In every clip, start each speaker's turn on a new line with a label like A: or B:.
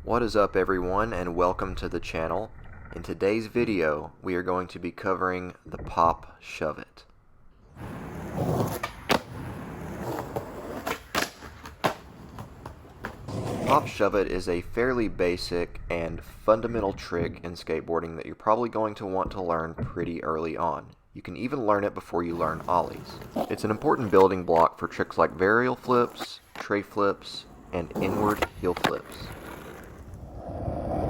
A: What is up everyone, and welcome to the channel. In today's video we are going to be covering the POP-SHUVIT. POP-SHUVIT is a fairly basic and fundamental trick in skateboarding that you're probably going to want to learn pretty early on. You can even learn it before you learn ollies. It's an important building block for tricks like varial flips, tray flips, and inward heel flips.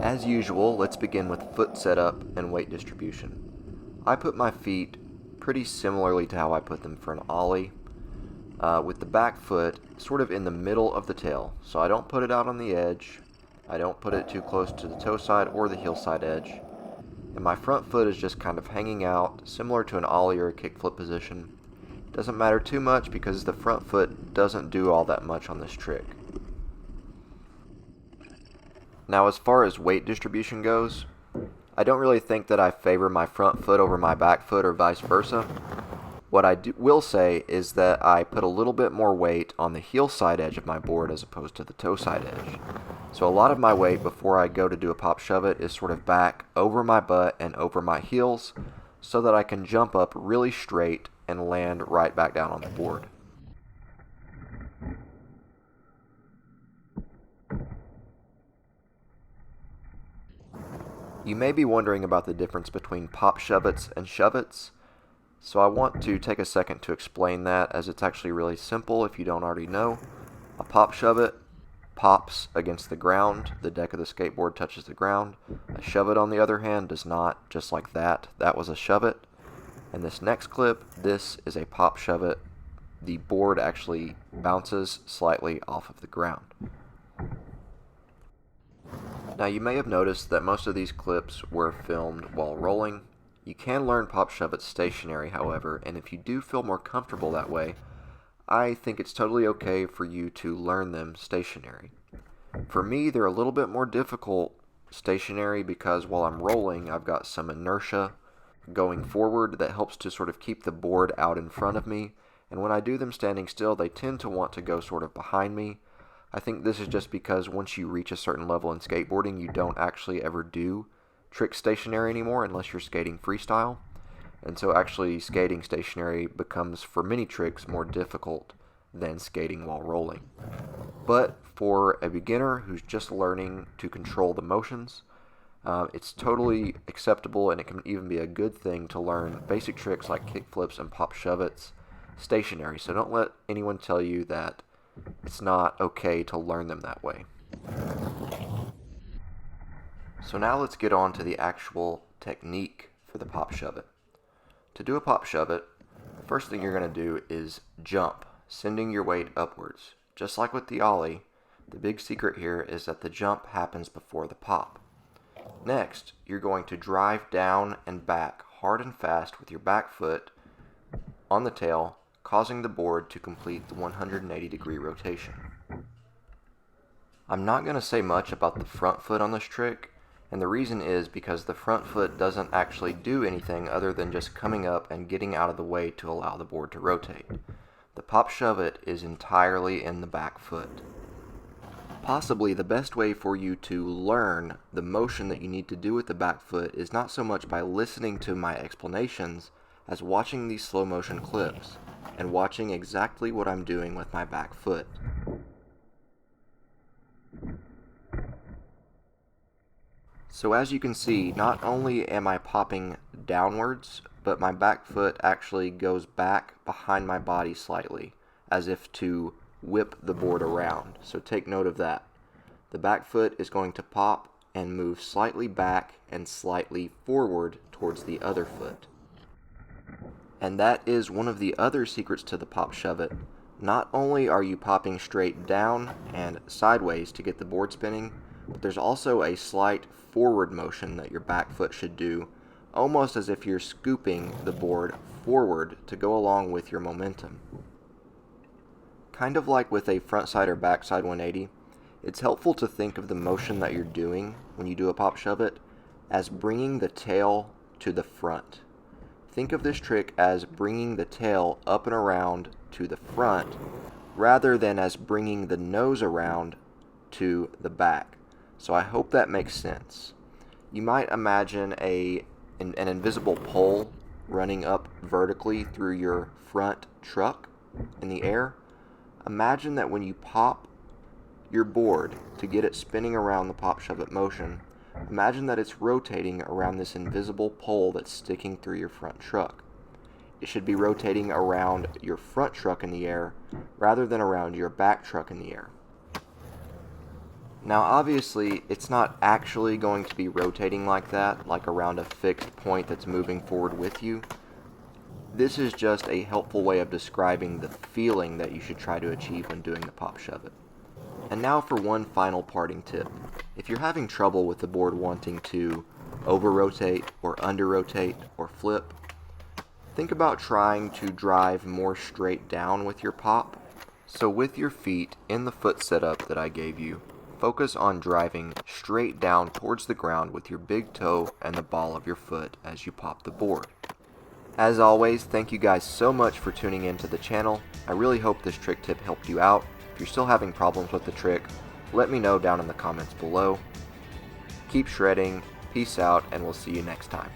A: As usual, let's begin with foot setup and weight distribution. I put my feet pretty similarly to how I put them for an ollie, with the back foot sort of in the middle of the tail. So I don't put it out on the edge, I don't put it too close to the toe side or the heel side edge, and my front foot is just kind of hanging out, similar to an ollie or a kickflip position. Doesn't matter too much because the front foot doesn't do all that much on this trick. Now, as far as weight distribution goes, I don't really think that I favor my front foot over my back foot or vice versa. What I will say is that I put a little bit more weight on the heel side edge of my board as opposed to the toe side edge. So a lot of my weight before I go to do a POP-SHUVIT is sort of back over my butt and over my heels so that I can jump up really straight and land right back down on the board. You may be wondering about the difference between POP-SHUVITs and SHUVITs, so I want to take a second to explain that, as it's actually really simple if you don't already know. A POP-SHUVIT pops against the ground, the deck of the skateboard touches the ground. A SHUVIT, on the other hand, does not, just like that. That was a SHUVIT. And this next clip, this is a POP-SHUVIT. The board actually bounces slightly off of the ground. Now, you may have noticed that most of these clips were filmed while rolling. You can learn POP-SHUVIT stationary, however, and if you do feel more comfortable that way, I think it's totally okay for you to learn them stationary. For me, they're a little bit more difficult stationary because while I'm rolling, I've got some inertia going forward that helps to sort of keep the board out in front of me, and when I do them standing still, they tend to want to go sort of behind me. I think this is just because once you reach a certain level in skateboarding, you don't actually ever do tricks stationary anymore unless you're skating freestyle. And so actually skating stationary becomes, for many tricks, more difficult than skating while rolling. But for a beginner who's just learning to control the motions, it's totally acceptable, and it can even be a good thing to learn basic tricks like kickflips and POP-SHUVITs stationary. So don't let anyone tell you that it's not okay to learn them that way. So now let's get on to the actual technique for the POP-SHUVIT. To do a POP-SHUVIT, the first thing you're going to do is jump, sending your weight upwards. Just like with the ollie, the big secret here is that the jump happens before the pop. Next, you're going to drive down and back hard and fast with your back foot on the tail, causing the board to complete the 180-degree rotation. I'm not going to say much about the front foot on this trick, and the reason is because the front foot doesn't actually do anything other than just coming up and getting out of the way to allow the board to rotate. The POP-SHUVIT is entirely in the back foot. Possibly the best way for you to learn the motion that you need to do with the back foot is not so much by listening to my explanations as watching these slow motion clips and watching exactly what I'm doing with my back foot. So as you can see, not only am I popping downwards, but my back foot actually goes back behind my body slightly, as if to whip the board around. So take note of that. The back foot is going to pop and move slightly back and slightly forward towards the other foot. And that is one of the other secrets to the POP-SHUVIT. Not only are you popping straight down and sideways to get the board spinning, but there's also a slight forward motion that your back foot should do, almost as if you're scooping the board forward to go along with your momentum. Kind of like with a frontside or backside 180, it's helpful to think of the motion that you're doing when you do a POP-SHUVIT as bringing the tail to the front. Think of this trick as bringing the tail up and around to the front rather than as bringing the nose around to the back. So I hope that makes sense. You might imagine an invisible pole running up vertically through your front truck in the air. Imagine that when you pop your board to get it spinning around the Pop-Shove-It motion, imagine that it's rotating around this invisible pole that's sticking through your front truck. It should be rotating around your front truck in the air rather than around your back truck in the air. Now obviously it's not actually going to be rotating like that, like around a fixed point that's moving forward with you. This is just a helpful way of describing the feeling that you should try to achieve when doing the Pop-Shove-It. And now for one final parting tip. If you're having trouble with the board wanting to over-rotate or under-rotate or flip, think about trying to drive more straight down with your pop. So with your feet in the foot setup that I gave you, focus on driving straight down towards the ground with your big toe and the ball of your foot as you pop the board. As always, thank you guys so much for tuning in to the channel. I really hope this trick tip helped you out. If you're still having problems with the trick, let me know down in the comments below. Keep shredding, peace out, and we'll see you next time.